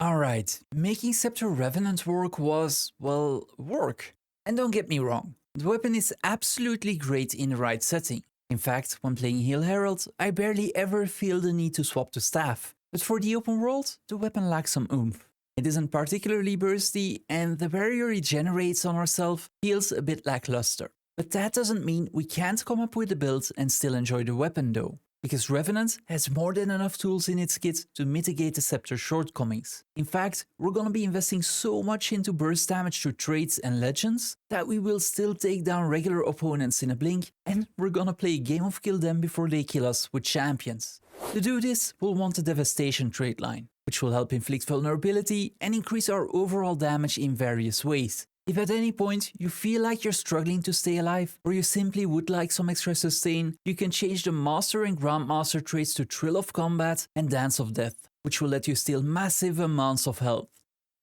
Alright, making Scepter Revenant work was, well, work. And don't get me wrong, the weapon is absolutely great in the right setting. In fact, when playing Heal Herald, I barely ever feel the need to swap to staff. But for the open world, the weapon lacks some oomph. It isn't particularly bursty, and the barrier it generates on ourselves feels a bit lackluster. But that doesn't mean we can't come up with a build and still enjoy the weapon though. Because Revenant has more than enough tools in its kit to mitigate the Scepter's shortcomings. In fact, we're gonna be investing so much into burst damage through traits and legends that we will still take down regular opponents in a blink, and we're gonna play a game of kill them before they kill us with champions. To do this, we'll want the Devastation trait line, which will help inflict vulnerability and increase our overall damage in various ways. If at any point you feel like you're struggling to stay alive, or you simply would like some extra sustain, you can change the Master and Grandmaster traits to Thrill of Combat and Dance of Death, which will let you steal massive amounts of health.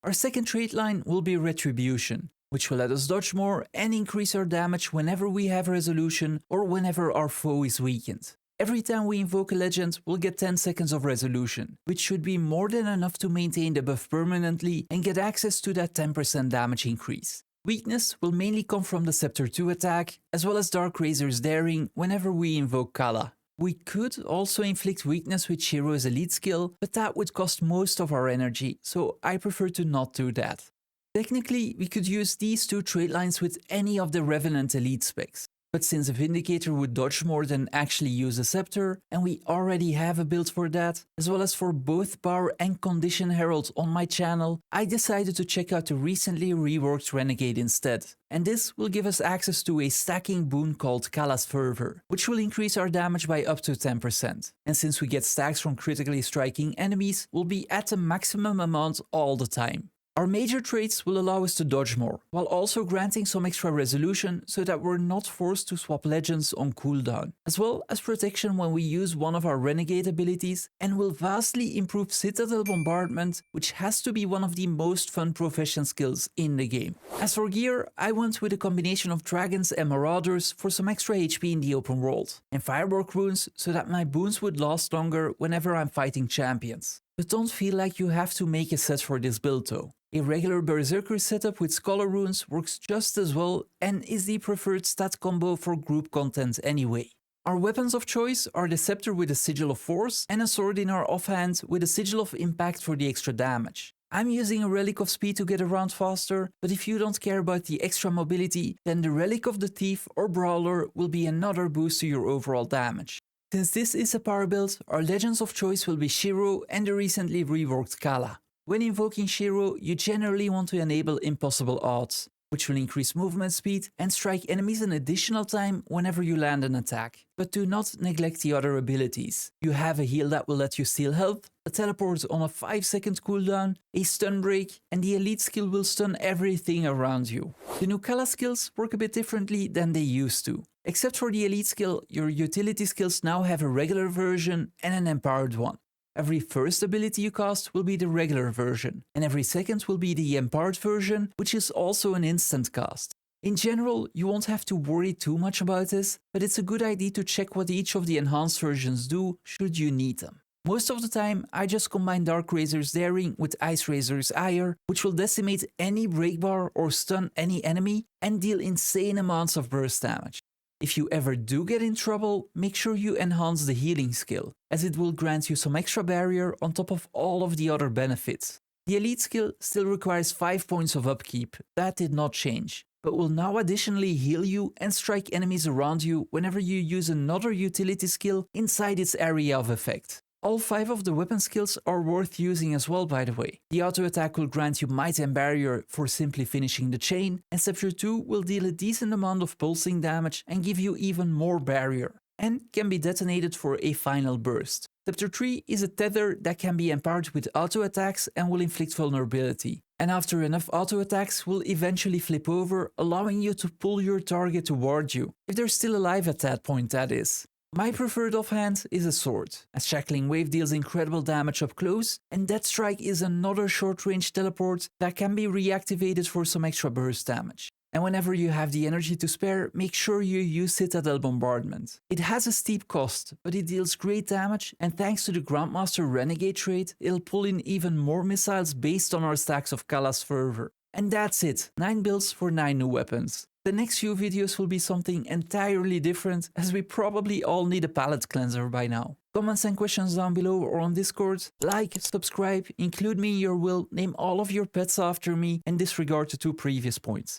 Our second trait line will be Retribution, which will let us dodge more and increase our damage whenever we have resolution or whenever our foe is weakened. Every time we invoke a legend, we'll get 10 seconds of resolution, which should be more than enough to maintain the buff permanently and get access to that 10% damage increase. Weakness will mainly come from the Scepter 2 attack, as well as Dark Razor's Daring whenever we invoke Kalla. We could also inflict weakness with Shiro's elite skill, but that would cost most of our energy, so I prefer to not do that. Technically, we could use these two trait lines with any of the Revenant elite specs. But since a Vindicator would dodge more than actually use a Scepter, and we already have a build for that, as well as for both Power and Condition Heralds on my channel, I decided to check out the recently reworked Renegade instead. And this will give us access to a stacking boon called Kalla's Fervor, which will increase our damage by up to 10%. And since we get stacks from critically striking enemies, we'll be at the maximum amount all the time. Our major traits will allow us to dodge more, while also granting some extra resolution so that we're not forced to swap legends on cooldown, as well as protection when we use one of our Renegade abilities, and will vastly improve Citadel Bombardment, which has to be one of the most fun profession skills in the game. As for gear, I went with a combination of Dragons and Marauders for some extra HP in the open world, and Firework runes so that my boons would last longer whenever I'm fighting champions. But don't feel like you have to make a set for this build though. A regular Berserker setup with Scholar runes works just as well and is the preferred stat combo for group content anyway. Our weapons of choice are the Scepter with a Sigil of Force and a sword in our offhand with a Sigil of Impact for the extra damage. I'm using a Relic of Speed to get around faster, but if you don't care about the extra mobility, then the Relic of the Thief or Brawler will be another boost to your overall damage. Since this is a power build, our legends of choice will be Shiro and the recently reworked Kalla. When invoking Shiro, you generally want to enable Impossible Odds, which will increase movement speed and strike enemies an additional time whenever you land an attack. But do not neglect the other abilities. You have a heal that will let you steal health, a teleport on a 5-second cooldown, a stun break, and the elite skill will stun everything around you. The new Kalla skills work a bit differently than they used to. Except for the elite skill, your utility skills now have a regular version and an empowered one. Every first ability you cast will be the regular version, and every second will be the empowered version, which is also an instant cast. In general, you won't have to worry too much about this, but it's a good idea to check what each of the enhanced versions do should you need them. Most of the time, I just combine Dark Razor's Daring with Ice Razor's Ire, which will decimate any breakbar or stun any enemy and deal insane amounts of burst damage. If you ever do get in trouble, make sure you enhance the healing skill, as it will grant you some extra barrier on top of all of the other benefits. The elite skill still requires 5 points of upkeep, that did not change, but will now additionally heal you and strike enemies around you whenever you use another utility skill inside its area of effect. All 5 of the weapon skills are worth using as well, by the way. The auto attack will grant you Might and Barrier for simply finishing the chain, and Scepter 2 will deal a decent amount of pulsing damage and give you even more barrier, and can be detonated for a final burst. Scepter 3 is a tether that can be empowered with auto attacks and will inflict vulnerability. And after enough auto attacks will eventually flip over, allowing you to pull your target toward you, if they're still alive at that point, that is. My preferred offhand is a sword, as Shackling Wave deals incredible damage up close, and Death Strike is another short-range teleport that can be reactivated for some extra burst damage. And whenever you have the energy to spare, make sure you use Citadel Bombardment. It has a steep cost, but it deals great damage, and thanks to the Grandmaster Renegade trait, it'll pull in even more missiles based on our stacks of Kalla's Fervor. And that's it, 9 builds for 9 new weapons. The next few videos will be something entirely different, as we probably all need a palate cleanser by now. Comments and questions down below or on Discord. Like, subscribe, include me in your will, name all of your pets after me, and disregard the 2 previous points.